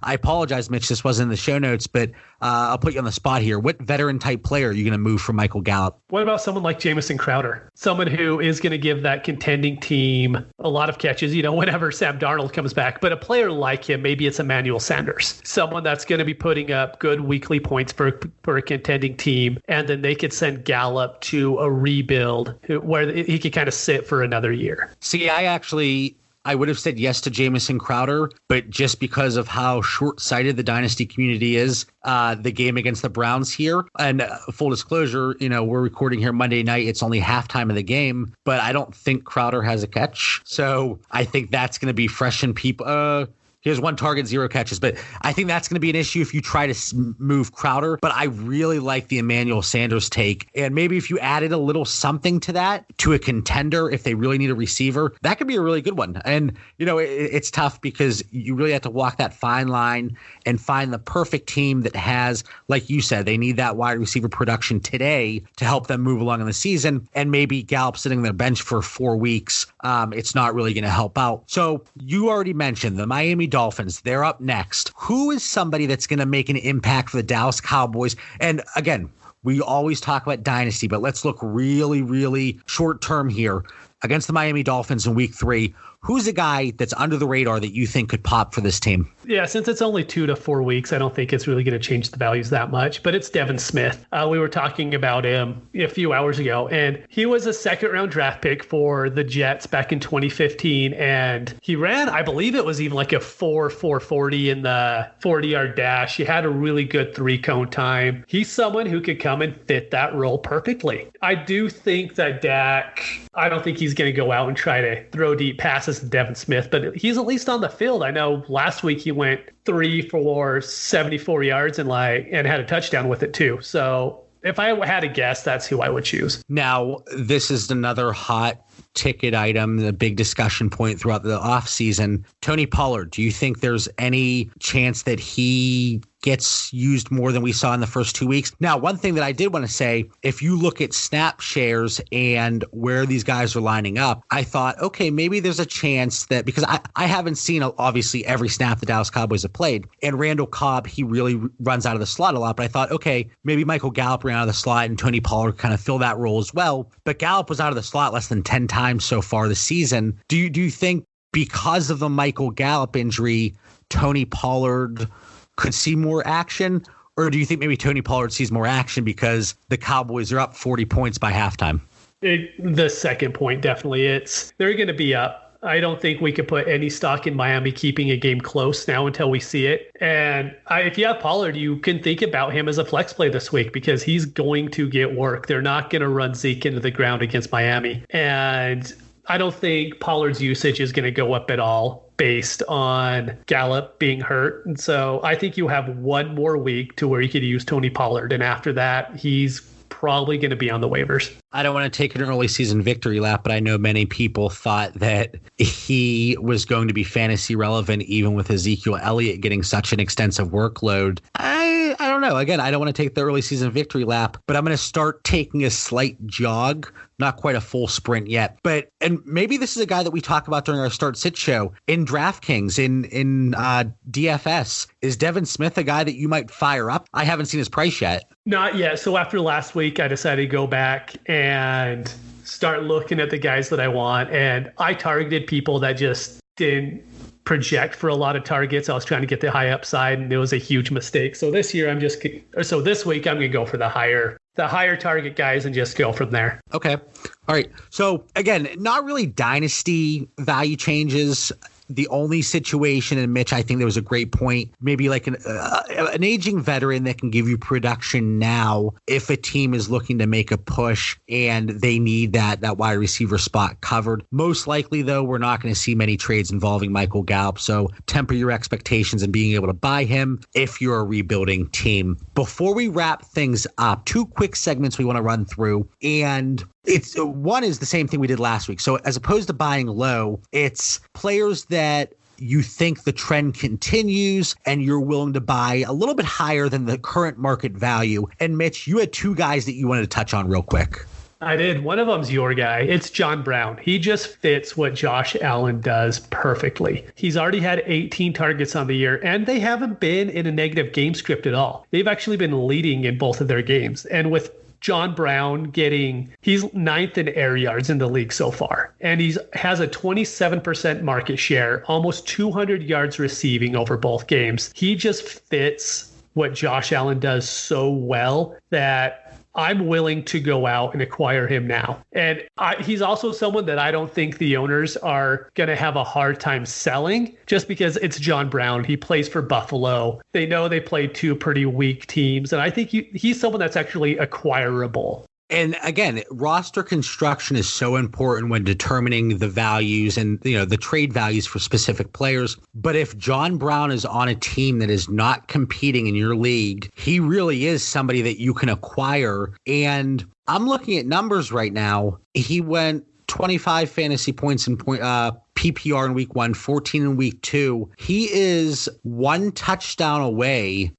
Speaker 4: I apologize, Mitch, this wasn't in the show notes, but I'll put you on the spot here. What veteran type player are you going to move for Michael Gallup?
Speaker 5: What about someone like Jamison Crowder? Someone who is going to give that contending team a lot of catches, whenever Sam Darnold comes back. But a player like him, maybe it's Emmanuel Sanders, someone that's going to be putting up good weekly points for a contending team. And then they could send Gallup to a rebuild where he could kind of sit for another year.
Speaker 4: See, I would have said yes to Jamison Crowder, but just because of how short-sighted the dynasty community is, the game against the Browns here, and full disclosure, we're recording here Monday night. It's only halftime of the game, but I don't think Crowder has a catch. So I think that's going to be fresh in people. He has 1 target, 0 catches, but I think that's going to be an issue if you try to move Crowder. But I really like the Emmanuel Sanders take. And maybe if you added a little something to that, to a contender, if they really need a receiver, that could be a really good one. And, it's tough because you really have to walk that fine line and find the perfect team that has, like you said, they need that wide receiver production today to help them move along in the season. And maybe Gallup sitting on the bench for 4 weeks, it's not really going to help out. So you already mentioned the Miami Dolphins. They're up next. Who is somebody that's going to make an impact for the Dallas Cowboys? And again, we always talk about dynasty, but let's look really, really short term here. Against the Miami Dolphins in week 3, who's a guy that's under the radar that you think could pop for this team?
Speaker 5: Yeah, since it's only 2 to 4 weeks, I don't think it's really going to change the values that much. But it's Devin Smith. We were talking about him a few hours ago, and he was a 2nd-round draft pick for the Jets back in 2015. And he ran, I believe it was even like a 4.40 in the 40-yard dash. He had a really good 3-cone time. He's someone who could come and fit that role perfectly. I do think that Dak, I don't think he's going to go out and try to throw deep passes to Devin Smith, but he's at least on the field. I know last week he went 3 for 74 yards and had a touchdown with it too. So if I had to guess, that's who I would choose.
Speaker 4: Now, this is another hot ticket item, the big discussion point throughout the offseason. Tony Pollard, do you think there's any chance that he gets used more than we saw in the first 2 weeks? Now, one thing that I did want to say, if you look at snap shares and where these guys are lining up, I thought, okay, maybe there's a chance that, because I haven't seen obviously every snap the Dallas Cowboys have played, and Randall Cobb, he really runs out of the slot a lot, but I thought, okay, maybe Michael Gallup ran out of the slot and Tony Pollard kind of fill that role as well. But Gallup was out of the slot less than 10 times so far this season. Do you think because of the Michael Gallup injury, Tony Pollard could see more action? Or do you think maybe Tony Pollard sees more action because the Cowboys are up 40 points by halftime?
Speaker 5: The second point, definitely. They're going to be up. I don't think we could put any stock in Miami keeping a game close now until we see it. And if you have Pollard, you can think about him as a flex play this week because he's going to get work. They're not going to run Zeke into the ground against Miami. And I don't think Pollard's usage is going to go up at all based on Gallup being hurt. And so I think you have one more week to where you could use Tony Pollard. And after that, he's probably going to be on the waivers.
Speaker 4: I don't want to take an early season victory lap, but I know many people thought that he was going to be fantasy relevant even with Ezekiel Elliott getting such an extensive workload. I don't know. Again, I don't want to take the early season victory lap, but I'm going to start taking a slight jog. Not quite a full sprint yet, and maybe this is a guy that we talk about during our Start Sit show in DraftKings, in DFS. Is Devin Smith a guy that you might fire up? I haven't seen his price yet.
Speaker 5: Not yet. So after last week, I decided to go back and start looking at the guys that I want. And I targeted people that just didn't project for a lot of targets. I was trying to get the high upside, and it was a huge mistake. So this week, I'm going to go for the higher target guys and just go from there.
Speaker 4: Okay. All right. So again, not really dynasty value changes. The only situation, and Mitch, I think there was a great point, maybe like an aging veteran that can give you production now if a team is looking to make a push and they need that wide receiver spot covered. Most likely, though, we're not going to see many trades involving Michael Gallup, so temper your expectations and being able to buy him if you're a rebuilding team. Before we wrap things up, 2 quick segments we want to run through, and one is the same thing we did last week. So as opposed to buying low, it's players that you think the trend continues and you're willing to buy a little bit higher than the current market value. And Mitch, you had 2 guys that you wanted to touch on real quick.
Speaker 5: I did. One of them's your guy. It's John Brown. He just fits what Josh Allen does perfectly. He's already had 18 targets on the year, and they haven't been in a negative game script at all. They've actually been leading in both of their games. And with John Brown he's 9th in air yards in the league so far. And he has a 27% market share, almost 200 yards receiving over both games. He just fits what Josh Allen does so well that I'm willing to go out and acquire him now. And he's also someone that I don't think the owners are going to have a hard time selling just because it's John Brown. He plays for Buffalo. They know they play 2 pretty weak teams. And I think he's someone that's actually acquirable.
Speaker 4: And again, roster construction is so important when determining the values and, the trade values for specific players. But if John Brown is on a team that is not competing in your league, he really is somebody that you can acquire. And I'm looking at numbers right now. He went 25 fantasy points in PPR in week 1, 14 in week 2. He is 1 touchdown away.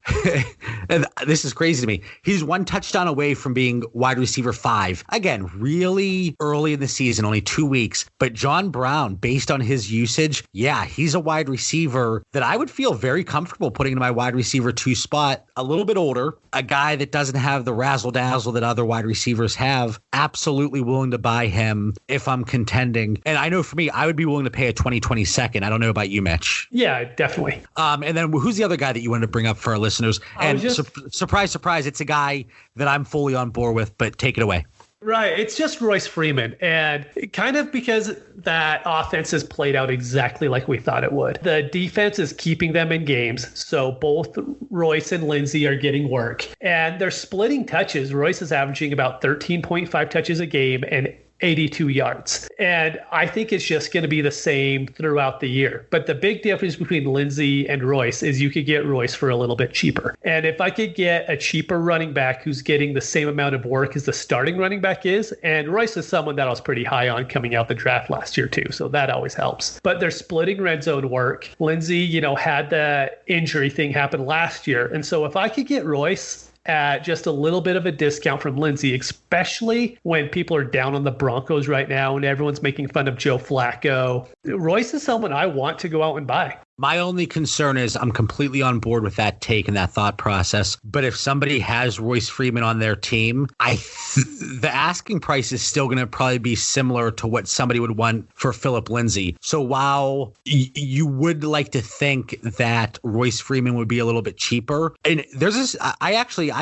Speaker 4: And this is crazy to me. He's 1 touchdown away from being wide receiver 5. Again, really early in the season, only 2 weeks. But John Brown, based on his usage, he's a wide receiver that I would feel very comfortable putting in my wide receiver 2 spot. A little bit older, a guy that doesn't have the razzle dazzle that other wide receivers have. Absolutely willing to buy him if I'm contending. And I know for me, I would be willing to pay a 2022nd. I don't know about you, Mitch.
Speaker 5: Yeah, definitely.
Speaker 4: And then who's the other guy that you wanted to bring up for our listeners? And surprise, surprise, it's a guy that I'm fully on board with, but take it away.
Speaker 5: Right. It's just Royce Freeman. And kind of because that offense has played out exactly like we thought it would. The defense is keeping them in games. So both Royce and Lindsey are getting work. And they're splitting touches. Royce is averaging about 13.5 touches a game and 82 yards. And I think it's just going to be the same throughout the year. But the big difference between Lindsey and Royce is you could get Royce for a little bit cheaper. And if I could get a cheaper running back who's getting the same amount of work as the starting running back is, and Royce is someone that I was pretty high on coming out the draft last year too. So that always helps. But they're splitting red zone work. Lindsey, had the injury thing happen last year. And so if I could get Royce at just a little bit of a discount from Lindsey, especially when people are down on the Broncos right now and everyone's making fun of Joe Flacco, Royce is someone I want to go out and buy.
Speaker 4: My only concern is I'm completely on board with that take and that thought process. But if somebody has Royce Freeman on their team, the asking price is still going to probably be similar to what somebody would want for Phillip Lindsay. So while you would like to think that Royce Freeman would be a little bit cheaper, and there's this, I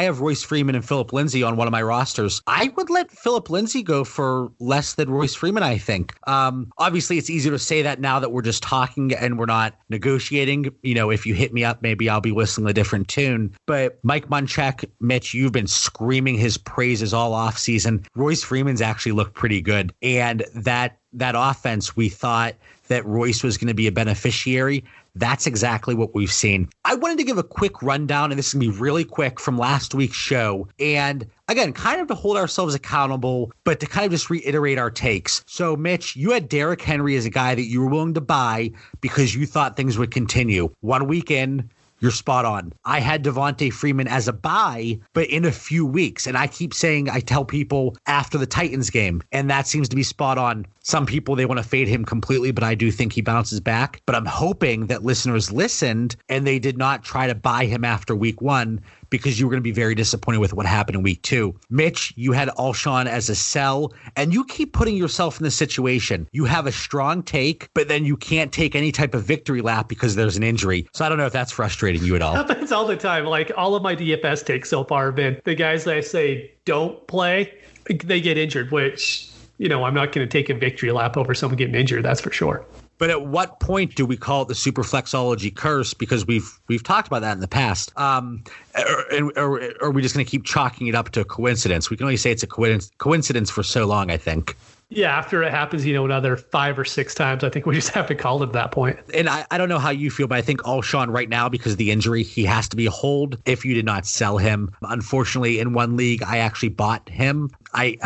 Speaker 4: have Royce Freeman and Phillip Lindsay on one of my rosters. I would let Phillip Lindsay go for less than Royce Freeman, I think. Obviously, it's easier to say that now that we're just talking and we're not negotiating. If you hit me up, maybe I'll be whistling a different tune. But Mike Munchak, Mitch, you've been screaming his praises all off season. Royce Freeman's actually looked pretty good. And that offense, we thought that Royce was going to be a beneficiary. That's exactly what we've seen. I wanted to give a quick rundown, and this is going to be really quick, from last week's show. And again, kind of to hold ourselves accountable, but to kind of just reiterate our takes. So, Mitch, you had Derrick Henry as a guy that you were willing to buy because you thought things would continue. 1 week in, you're spot on. I had Devontae Freeman as a buy, but in a few weeks. And I keep saying, I tell people after the Titans game, and that seems to be spot on. Some people, they want to fade him completely, but I do think he bounces back. But I'm hoping that listeners listened and they did not try to buy him after week 1, because you were going to be very disappointed with what happened in week 2. Mitch, you had Alshon as a sell, and you keep putting yourself in this situation. You have a strong take, but then you can't take any type of victory lap because there's an injury. So I don't know if that's frustrating you at all.
Speaker 5: Happens all the time. Like, all of my DFS takes so far have been the guys that I say don't play, they get injured, which, you know, I'm not going to take a victory lap over someone getting injured. That's for sure.
Speaker 4: But at what point do we call it the superflexology curse? Because we've talked about that in the past. Or are we just going to keep chalking it up to a coincidence? We can only say it's a coincidence for so long, I think.
Speaker 5: Yeah, after it happens, you know, another 5 or 6 times, I think we just have to call it at that point.
Speaker 4: And I don't know how you feel, but I think Alshon right now, because of the injury, he has to be a hold if you did not sell him. Unfortunately, in one league, I actually bought him. A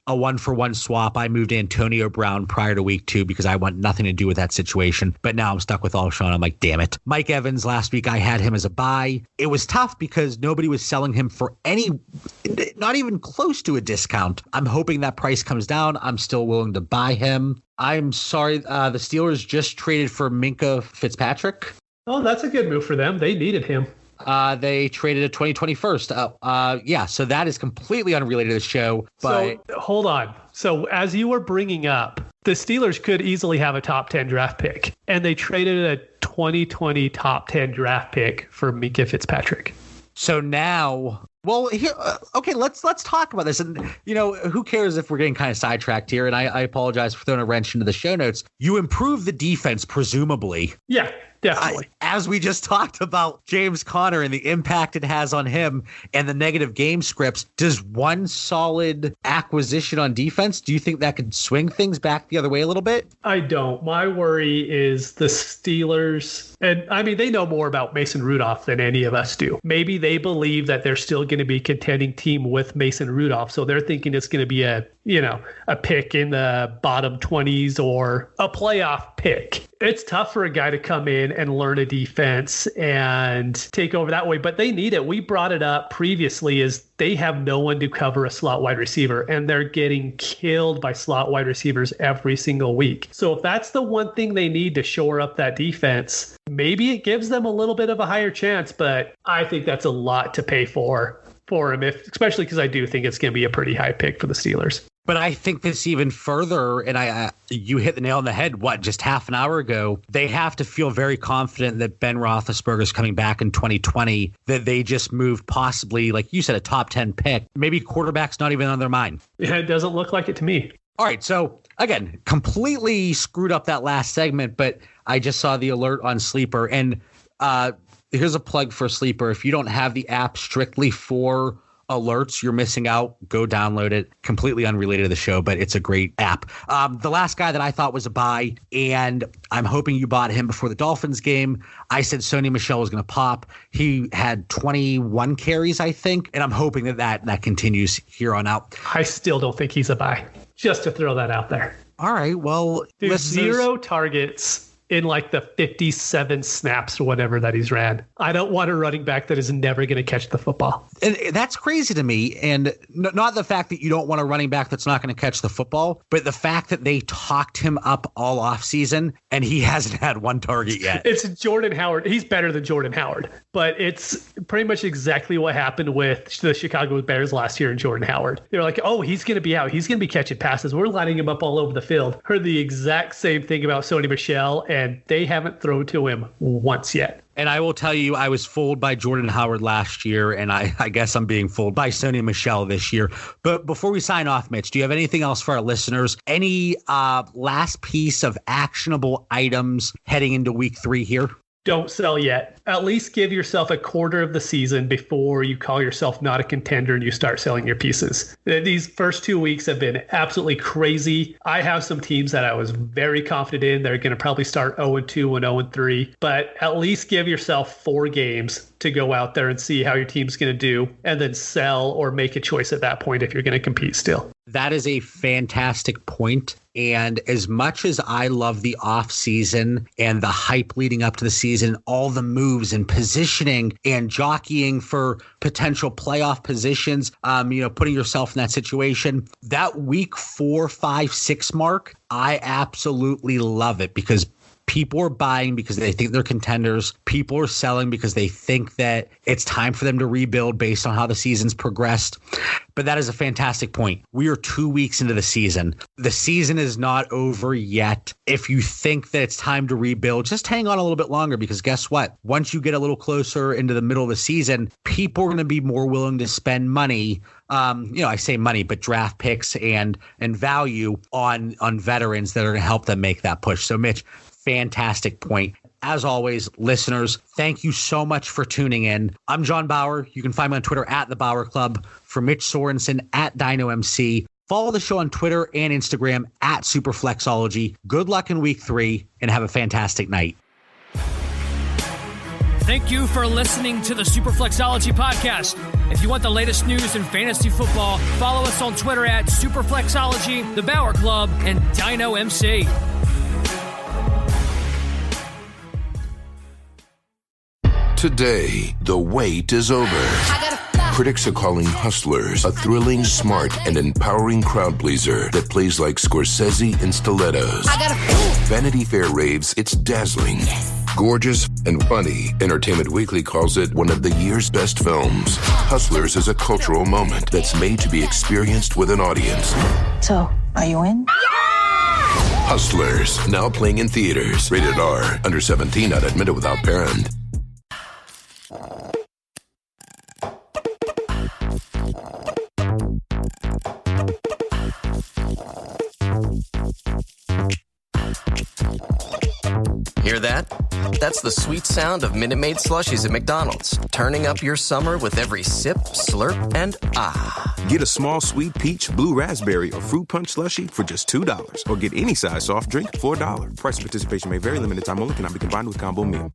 Speaker 4: 1-for-1 swap. I moved Antonio Brown prior to week 2 because I want nothing to do with that situation. But now I'm stuck with Alshon. I'm like, damn it. Mike Evans, last week I had him as a buy. It was tough because nobody was selling him for not even close to a discount. I'm hoping that price comes down. I'm still willing to buy him. I'm sorry. The Steelers just traded for Minkah Fitzpatrick.
Speaker 5: Oh, that's a good move for them. They needed him.
Speaker 4: They traded a 2021. Yeah, so that is completely unrelated to the show. But
Speaker 5: so hold on. So as you were bringing up, the Steelers could easily have a top 10 draft pick, and they traded a 2020 top 10 draft pick for Minkah Fitzpatrick.
Speaker 4: So now, well, here, okay, let's talk about this. And, you know, who cares if we're getting kind of sidetracked here? And I apologize for throwing a wrench into the show notes. You improve the defense, presumably.
Speaker 5: Yeah. Definitely.
Speaker 4: As we just talked about James Conner and the impact it has on him and the negative game scripts, does one solid acquisition on defense, do you think that could swing things back the other way a little bit?
Speaker 5: I don't. My worry is the Steelers. And I mean, they know more about Mason Rudolph than any of us do. Maybe they believe that they're still going to be a contending team with Mason Rudolph. So they're thinking it's going to be a pick in the bottom 20s or a playoff pick. It's tough for a guy to come in and learn a defense and take over that way, but they need it. We brought it up previously, is they have no one to cover a slot wide receiver, and they're getting killed by slot wide receivers every single week. So if that's the one thing they need to shore up that defense, maybe it gives them a little bit of a higher chance, but I think that's a lot to pay for him, especially because I do think it's going to be a pretty high pick for the Steelers.
Speaker 4: But I think this even further, and you hit the nail on the head, just half an hour ago, they have to feel very confident that Ben Roethlisberger is coming back in 2020, that they just moved possibly, like you said, a top 10 pick. Maybe quarterback's not even on their mind.
Speaker 5: Yeah, it doesn't look like it to me.
Speaker 4: All right, so again, completely screwed up that last segment, but I just saw the alert on Sleeper, and here's a plug for Sleeper. If you don't have the app strictly for alerts, you're missing out. Go download it. Completely unrelated to the show, but it's a great app. The last guy that I thought was a buy, and I'm hoping you bought him before the Dolphins game. I said Sony Michel was going to pop. He had 21 carries, I think, and I'm hoping that continues here on out.
Speaker 5: I still don't think he's a buy, just to throw that out there.
Speaker 4: All right, well,
Speaker 5: there's 0 targets in like the 57 snaps or whatever that he's ran. I don't want a running back that is never going to catch the football.
Speaker 4: And that's crazy to me. And not the fact that you don't want a running back that's not going to catch the football, but the fact that they talked him up all offseason and he hasn't had one target yet.
Speaker 5: It's Jordan Howard. He's better than Jordan Howard, but it's pretty much exactly what happened with the Chicago Bears last year in Jordan Howard. They're like, oh, he's going to be out. He's going to be catching passes. We're lining him up all over the field. Heard the exact same thing about Sony Michel, and they haven't thrown to him once yet.
Speaker 4: And I will tell you, I was fooled by Jordan Howard last year, and I guess I'm being fooled by Sony Michel this year. But before we sign off, Mitch, do you have anything else for our listeners? Any last piece of actionable items heading into week 3 here?
Speaker 5: don't sell yet. At least give yourself a quarter of the season before you call yourself not a contender and you start selling your pieces. These first 2 weeks have been absolutely crazy. I have some teams that I was very confident in. They're going to probably start 0-2 and 0-3, but at least give yourself 4 games to go out there and see how your team's going to do, and then sell or make a choice at that point if you're going to compete still.
Speaker 4: That is a fantastic point. And as much as I love the off season and the hype leading up to the season, all the moves and positioning and jockeying for potential playoff positions, putting yourself in that situation, that week 4, 5, 6 mark, I absolutely love it because people are buying because they think they're contenders. People are selling because they think that it's time for them to rebuild based on how the season's progressed. But that is a fantastic point. We are 2 weeks into the season. The season is not over yet. If you think that it's time to rebuild, just hang on a little bit longer because guess what? Once you get a little closer into the middle of the season, people are going to be more willing to spend money. I say money, but draft picks and value on veterans that are going to help them make that push. So Mitch, fantastic point. As always, listeners, thank you so much for tuning in. I'm John Bauer. You can find me on Twitter at The Bauer Club. For Mitch Sorensen at DinoMC. Follow the show on Twitter and Instagram at Superflexology. Good luck in week 3 and have a fantastic night.
Speaker 3: Thank you for listening to the Superflexology podcast. If you want the latest news in fantasy football, follow us on Twitter at Superflexology, The Bauer Club, and DinoMC.
Speaker 6: Today, the wait is over. Critics are calling Hustlers a thrilling, smart, and empowering crowd pleaser that plays like Scorsese in stilettos. Vanity Fair raves it's dazzling, gorgeous, and funny. Entertainment Weekly calls it one of the year's best films. Hustlers is a cultural moment that's made to be experienced with an audience.
Speaker 7: So, are you in?
Speaker 6: Hustlers, now playing in theaters. Rated R, under 17, not admitted without parent.
Speaker 8: Hear that? That's the sweet sound of Minute Maid slushies at McDonald's, turning up your summer with every sip, slurp, and ah.
Speaker 9: Get a small sweet peach, blue raspberry, or fruit punch slushie for just $2. Or get any size soft drink for $1. Price and participation may vary. Limited time only. Cannot be combined with combo meal.